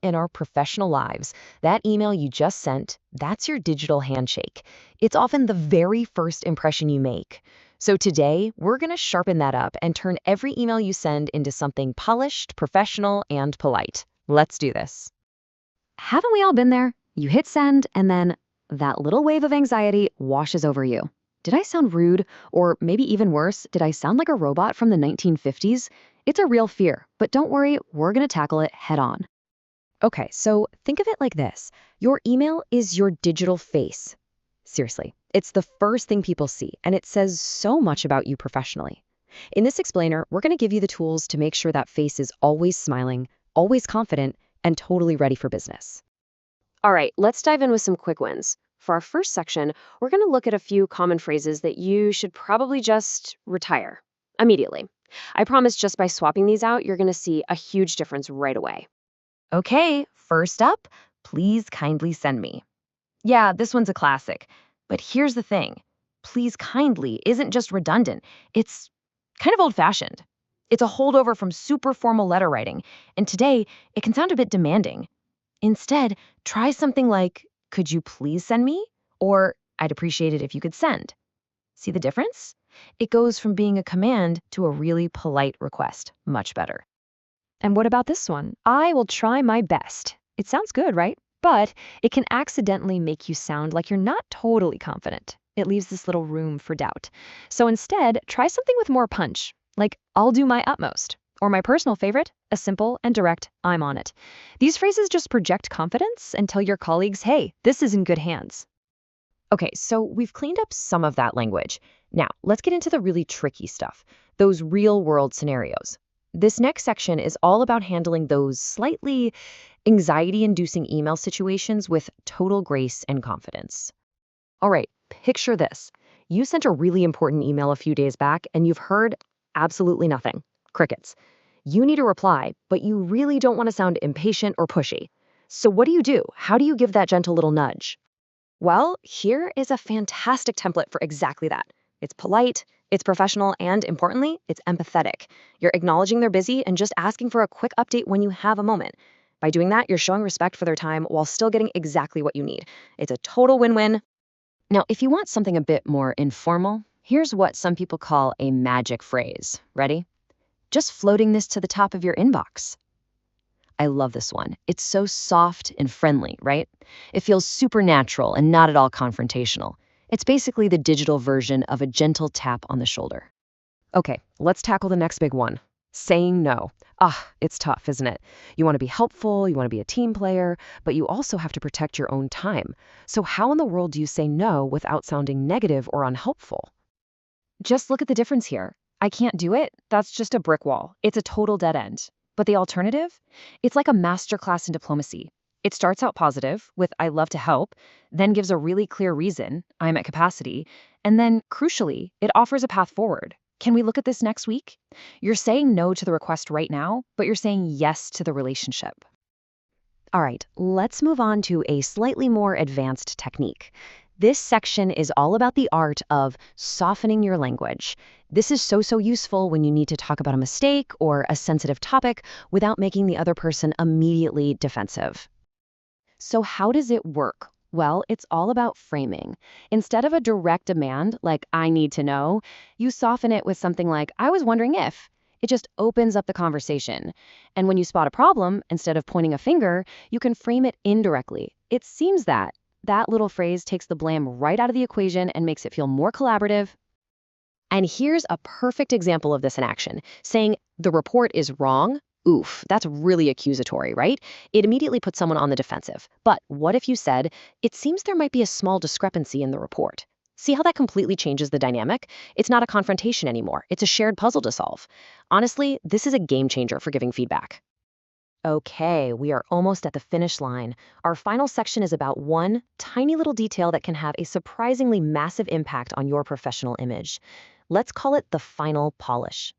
In our professional lives, that email you just sent, that's your digital handshake. It's often the very first impression you make. So today, we're going to sharpen that up and turn every email you send into something polished, professional, and polite. Let's do this. Haven't we all been there? You hit send, and then that little wave of anxiety washes over you. Did I sound rude? Or maybe even worse, did I sound like a robot from the 1950s? It's a real fear, but don't worry, we're going to tackle it head on. Okay, so think of it like this. Your email is your digital face. Seriously, it's the first thing people see, and it says so much about you professionally. In this explainer, we're going to give you the tools to make sure that face is always smiling, always confident, and totally ready for business. All right, let's dive in with some quick wins. For our first section, we're going to look at a few common phrases that you should probably just retire immediately. I promise just by swapping these out, you're going to see a huge difference right away. Okay, first up, please kindly send me. Yeah, this one's a classic. But here's the thing. Please kindly isn't just redundant. It's kind of old-fashioned. It's a holdover from super formal letter writing, and today it can sound a bit demanding. Instead, try something like, could you please send me? Or, I'd appreciate it if you could send. See the difference? It goes from being a command to a really polite request. Much better. And what about this one? I will try my best. It sounds good, right? But it can accidentally make you sound like you're not totally confident. It leaves this little room for doubt. So instead, try something with more punch, like I'll do my utmost. Or my personal favorite, a simple and direct, I'm on it. These phrases just project confidence and tell your colleagues, hey, this is in good hands. Okay, so we've cleaned up some of that language. Now, let's get into the really tricky stuff, those real-world scenarios. This next section is all about handling those slightly anxiety-inducing email situations with total grace and confidence. All right, picture this. You sent a really important email a few days back, and you've heard absolutely nothing. Crickets. You need a reply, but you really don't want to sound impatient or pushy. So what do? How do you give that gentle little nudge? Well, here is a fantastic template for exactly that. It's polite, it's professional, and importantly, it's empathetic. You're acknowledging they're busy and just asking for a quick update when you have a moment. By doing that, you're showing respect for their time while still getting exactly what you need. It's a total win-win. Now, if you want something a bit more informal, here's what some people call a magic phrase. Ready? Just floating this to the top of your inbox. I love this one. It's so soft and friendly, right? It feels supernatural and not at all confrontational. It's basically the digital version of a gentle tap on the shoulder. Okay, let's tackle the next big one. Saying no. It's tough, isn't it? You want to be helpful, you want to be a team player, but you also have to protect your own time. So how in the world do you say no without sounding negative or unhelpful? Just look at the difference here. I can't do it. That's just a brick wall. It's a total dead end. But the alternative? It's like a masterclass in diplomacy. It starts out positive with I love to help, then gives a really clear reason, I'm at capacity, and then, crucially, it offers a path forward. Can we look at this next week? You're saying no to the request right now, but you're saying yes to the relationship. All right, let's move on to a slightly more advanced technique. This section is all about the art of softening your language. This is so useful when you need to talk about a mistake or a sensitive topic without making the other person immediately defensive. So how does it work? Well, it's all about framing. Instead of a direct demand, like I need to know, you soften it with something like I was wondering if. It just opens up the conversation. And when you spot a problem, instead of pointing a finger, you can frame it indirectly. It seems that little phrase takes the blame right out of the equation and makes it feel more collaborative. And here's a perfect example of this in action. Saying the report is wrong. Oof, that's really accusatory, right? It immediately puts someone on the defensive. But what if you said, it seems there might be a small discrepancy in the report? See how that completely changes the dynamic? It's not a confrontation anymore. It's a shared puzzle to solve. Honestly, this is a game changer for giving feedback. Okay, we are almost at the finish line. Our final section is about one tiny little detail that can have a surprisingly massive impact on your professional image. Let's call it the final polish.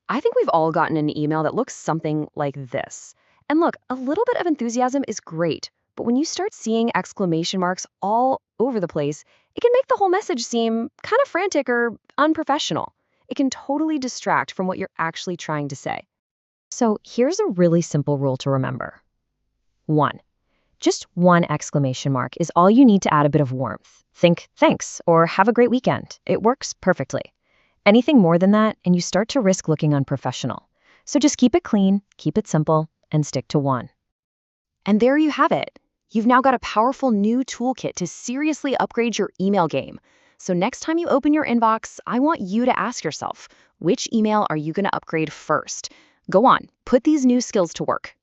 I think we've all gotten an email that looks something like this. And look, a little bit of enthusiasm is great, but when you start seeing exclamation marks all over the place, it can make the whole message seem kind of frantic or unprofessional. It can totally distract from what you're actually trying to say. So here's a really simple rule to remember. 1. Just one exclamation mark is all you need to add a bit of warmth. Think thanks or have a great weekend. It works perfectly. Anything more than that, and you start to risk looking unprofessional. So just keep it clean, keep it simple, and stick to one. And there you have it. You've now got a powerful new toolkit to seriously upgrade your email game. So next time you open your inbox, I want you to ask yourself, which email are you going to upgrade first? Go on, put these new skills to work.